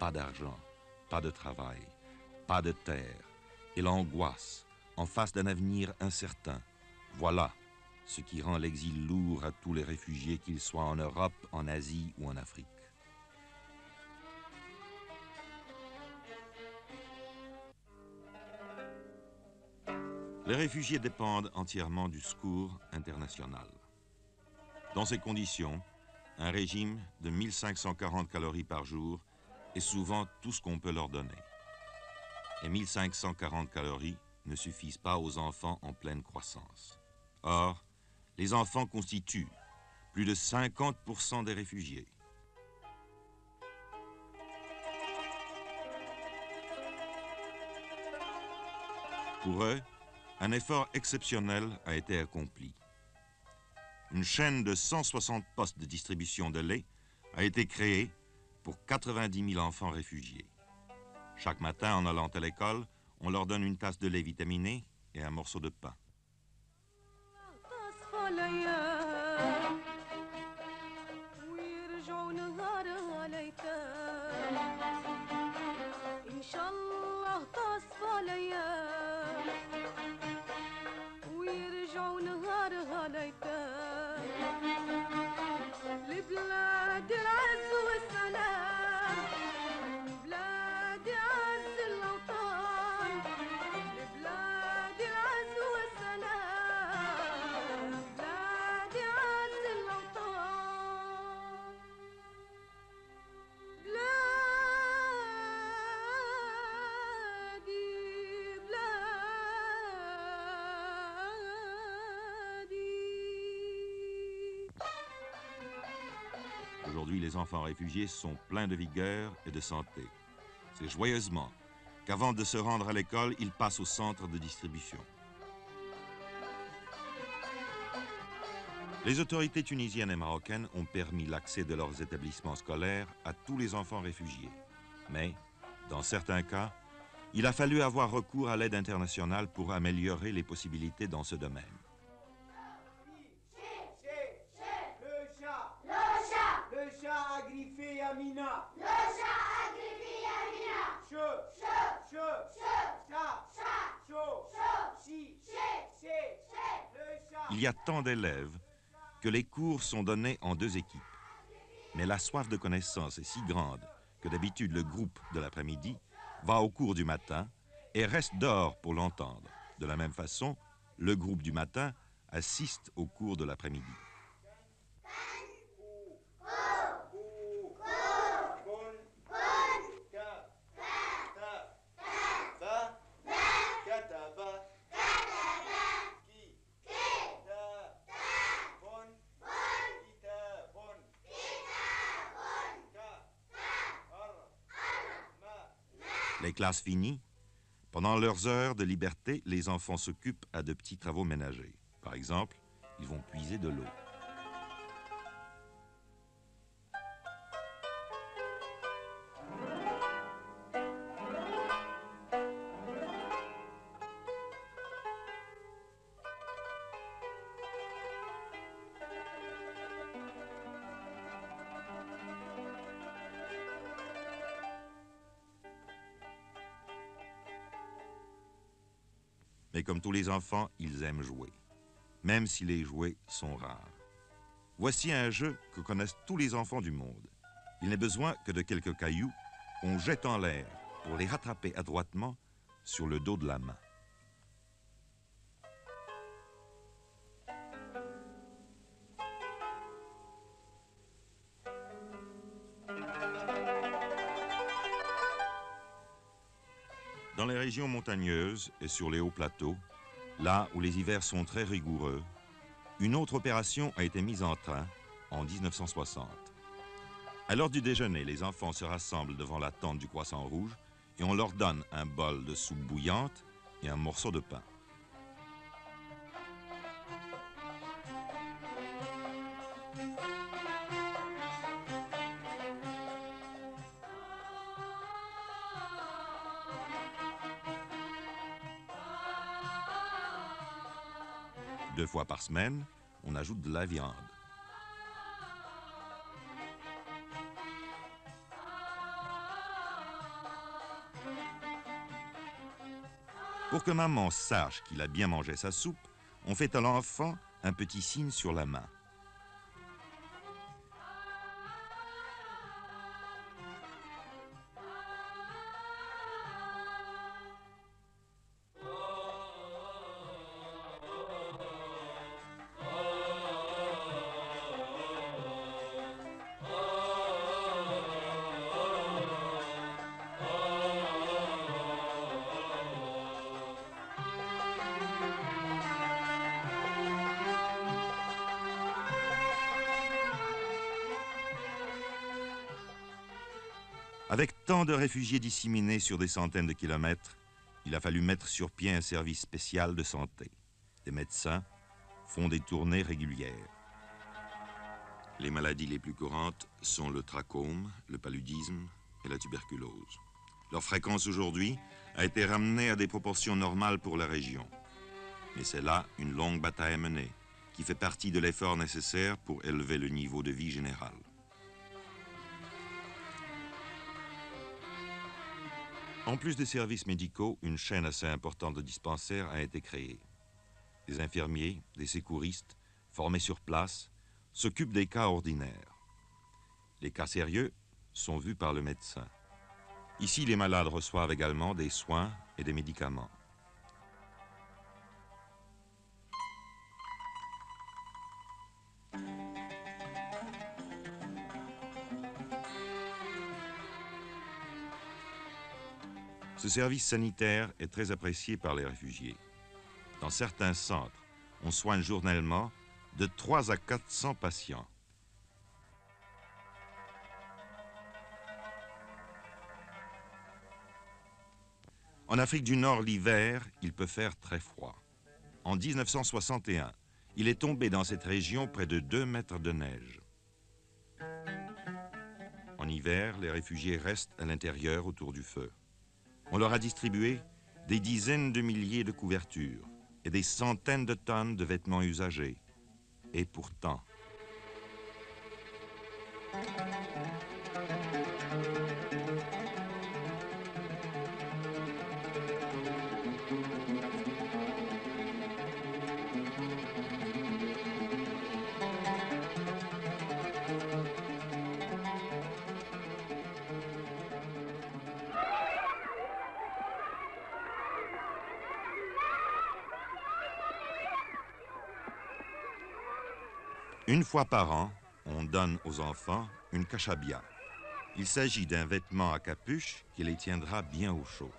pas d'argent, pas de travail, pas de terre, et l'angoisse en face d'un avenir incertain. Voilà ce qui rend l'exil lourd à tous les réfugiés, qu'ils soient en Europe, en Asie ou en Afrique. Les réfugiés dépendent entièrement du secours international. Dans ces conditions, un régime de 1540 calories par jour est souvent tout ce qu'on peut leur donner. Et 1540 calories ne suffisent pas aux enfants en pleine croissance. Or, les enfants constituent plus de 50% des réfugiés. Pour eux, un effort exceptionnel a été accompli. Une chaîne de 160 postes de distribution de lait a été créée pour 90 000 enfants réfugiés. Chaque matin, en allant à l'école, on leur donne une tasse de lait vitaminé et un morceau de pain. Aujourd'hui, les enfants réfugiés sont pleins de vigueur et de santé. C'est joyeusement qu'avant de se rendre à l'école, ils passent au centre de distribution. Les autorités tunisiennes et marocaines ont permis l'accès de leurs établissements scolaires à tous les enfants réfugiés. Mais, dans certains cas, il a fallu avoir recours à l'aide internationale pour améliorer les possibilités dans ce domaine. Le chat a griffé Amina. Le chat a griffé Amina. Che, chat, chaud, si, le chat. Il y a tant d'élèves que les cours sont donnés en 2 équipes. Mais la soif de connaissance est si grande que d'habitude le groupe de l'après-midi va au cours du matin et reste dehors pour l'entendre. De la même façon, le groupe du matin assiste au cours de l'après-midi. Les classes finies, pendant leurs heures de liberté, les enfants s'occupent à de petits travaux ménagers. Par exemple, ils vont puiser de l'eau. Mais comme tous les enfants, ils aiment jouer, même si les jouets sont rares. Voici un jeu que connaissent tous les enfants du monde. Il n'est besoin que de quelques cailloux qu'on jette en l'air pour les rattraper adroitement sur le dos de la main. Dans les régions montagneuses et sur les hauts plateaux, là où les hivers sont très rigoureux, une autre opération a été mise en train en 1960. À l'heure du déjeuner, les enfants se rassemblent devant la tente du Croissant Rouge et on leur donne un bol de soupe bouillante et un morceau de pain. Deux fois par semaine, on ajoute de la viande. Pour que maman sache qu'il a bien mangé sa soupe, on fait à l'enfant un petit signe sur la main. Avec tant de réfugiés disséminés sur des centaines de kilomètres, il a fallu mettre sur pied un service spécial de santé. Des médecins font des tournées régulières. Les maladies les plus courantes sont le trachome, le paludisme et la tuberculose. Leur fréquence aujourd'hui a été ramenée à des proportions normales pour la région. Mais c'est là une longue bataille menée, qui fait partie de l'effort nécessaire pour élever le niveau de vie général. En plus des services médicaux, une chaîne assez importante de dispensaires a été créée. Des infirmiers, des secouristes, formés sur place, s'occupent des cas ordinaires. Les cas sérieux sont vus par le médecin. Ici, les malades reçoivent également des soins et des médicaments. Ce service sanitaire est très apprécié par les réfugiés. Dans certains centres, on soigne journellement de 300 à 400 patients. En Afrique du Nord, l'hiver, il peut faire très froid. En 1961, il est tombé dans cette région près de 2 mètres de neige. En hiver, les réfugiés restent à l'intérieur autour du feu. On leur a distribué des dizaines de milliers de couvertures et des centaines de tonnes de vêtements usagés. Et pourtant... Une fois par an, on donne aux enfants une kashabia. Il s'agit d'un vêtement à capuche qui les tiendra bien au chaud.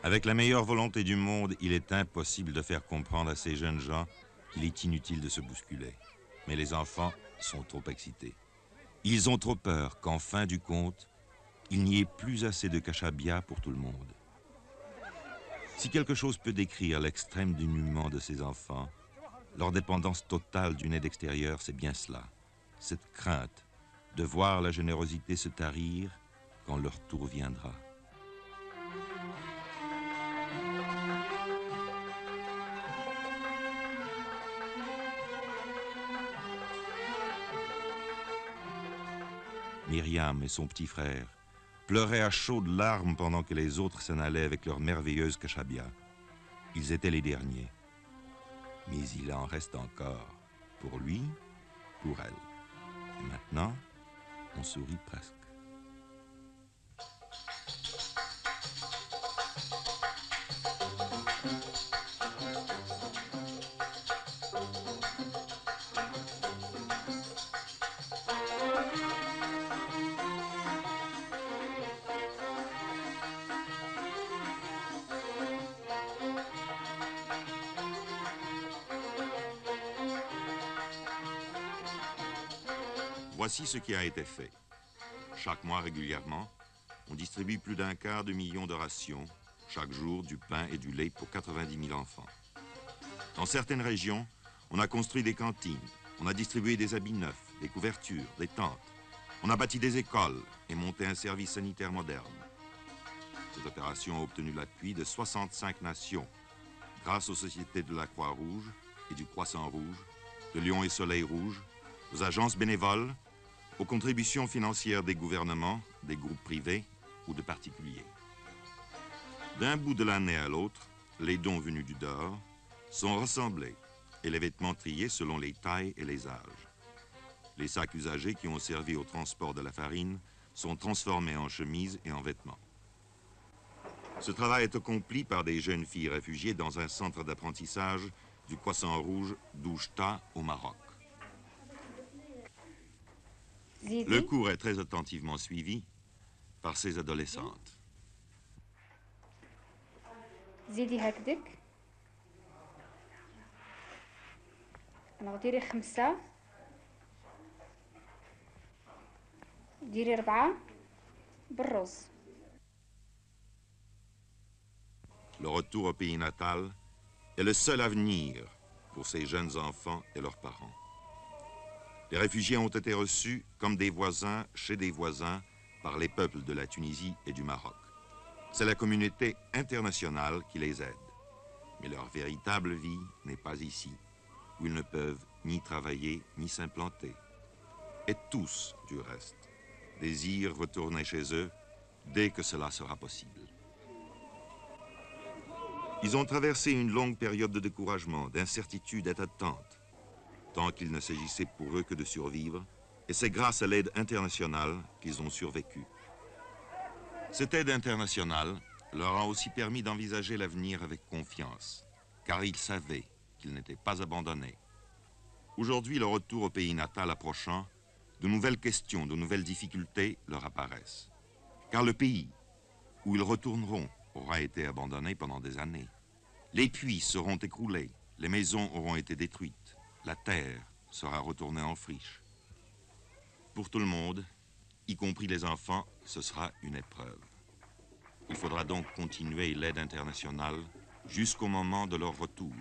Avec la meilleure volonté du monde, il est impossible de faire comprendre à ces jeunes gens qu'il est inutile de se bousculer. Mais les enfants sont trop excités. Ils ont trop peur qu'en fin du compte, il n'y ait plus assez de kashabia pour tout le monde. Si quelque chose peut décrire l'extrême dénuement de ces enfants, leur dépendance totale d'une aide extérieure, c'est bien cela. Cette crainte de voir la générosité se tarir quand leur tour viendra. Myriam et son petit frère pleuraient à chaudes larmes pendant que les autres s'en allaient avec leur merveilleuse kashabia. Ils étaient les derniers. Mais il en reste encore. Pour lui, pour elle. Et maintenant, on sourit presque. Voici ce qui a été fait. Chaque mois régulièrement, on distribue plus d'1 quart de million de rations, chaque jour du pain et du lait pour 90 000 enfants. Dans certaines régions, on a construit des cantines, on a distribué des habits neufs, des couvertures, des tentes. On a bâti des écoles et monté un service sanitaire moderne. Cette opération a obtenu l'appui de 65 nations, grâce aux sociétés de la Croix-Rouge et du Croissant Rouge, de Lion et Soleil Rouge, aux agences bénévoles, aux contributions financières des gouvernements, des groupes privés ou de particuliers. D'un bout de l'année à l'autre, les dons venus du dehors sont rassemblés et les vêtements triés selon les tailles et les âges. Les sacs usagés qui ont servi au transport de la farine sont transformés en chemises et en vêtements. Ce travail est accompli par des jeunes filles réfugiées dans un centre d'apprentissage du Croissant Rouge d'Oujda au Maroc. Le cours est très attentivement suivi par ces adolescentes. زيدي هكذاك. ديري 5 ديري 4 بالرز. Le retour au pays natal est le seul avenir pour ces jeunes enfants et leurs parents. Les réfugiés ont été reçus comme des voisins chez des voisins par les peuples de la Tunisie et du Maroc. C'est la communauté internationale qui les aide. Mais leur véritable vie n'est pas ici, où ils ne peuvent ni travailler ni s'implanter. Et tous, du reste, désirent retourner chez eux dès que cela sera possible. Ils ont traversé une longue période de découragement, d'incertitude et d'attente, tant qu'il ne s'agissait pour eux que de survivre, et c'est grâce à l'aide internationale qu'ils ont survécu. Cette aide internationale leur a aussi permis d'envisager l'avenir avec confiance, car ils savaient qu'ils n'étaient pas abandonnés. Aujourd'hui, le retour au pays natal approchant, de nouvelles questions, de nouvelles difficultés leur apparaissent. Car le pays où ils retourneront aura été abandonné pendant des années. Les puits seront écroulés, les maisons auront été détruites, la terre sera retournée en friche. Pour tout le monde, y compris les enfants, ce sera une épreuve. Il faudra donc continuer l'aide internationale jusqu'au moment de leur retour,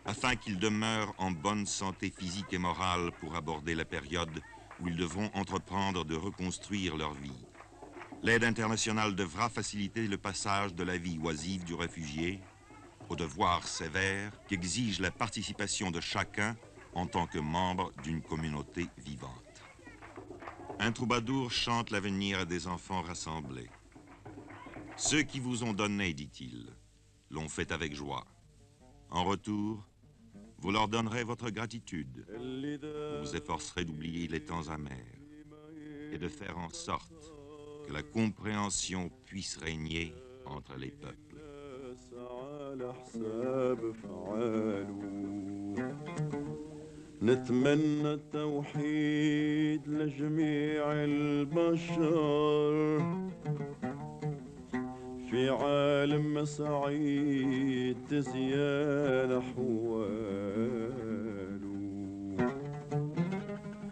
afin qu'ils demeurent en bonne santé physique et morale pour aborder la période où ils devront entreprendre de reconstruire leur vie. L'aide internationale devra faciliter le passage de la vie oisive du réfugié au devoir sévère qu'exige la participation de chacun en tant que membre d'une communauté vivante. Un troubadour chante l'avenir à des enfants rassemblés. Ceux qui vous ont donné, dit-il, l'ont fait avec joie. En retour, vous leur donnerez votre gratitude. Vous vous efforcerez d'oublier les temps amers et de faire en sorte que la compréhension puisse régner entre les peuples. نتمنى التوحيد لجميع البشر في عالم سعيد تزيان